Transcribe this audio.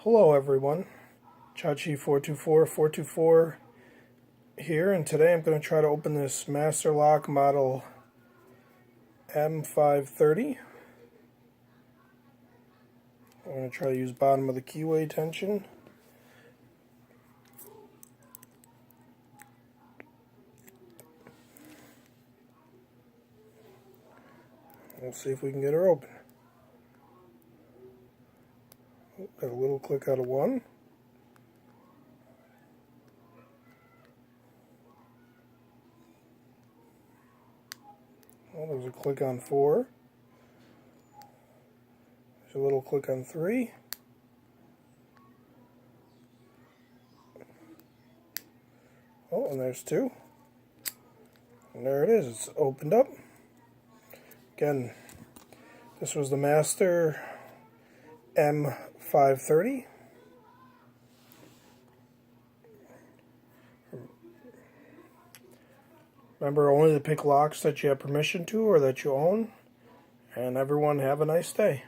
Hello everyone, Chachi424424 here, and today I'm going to try to open this Master Lock model M530. I'm going to try to use bottom of the keyway tension. We'll see if we can get her open. Got a little click out of one. Well, there's a click on 4. There's a little click on 3. Oh, and there's 2. And there it is. It's opened up. Again, this was the Master M530. Remember, only to pick locks that you have permission to or that you own. And everyone have a nice day.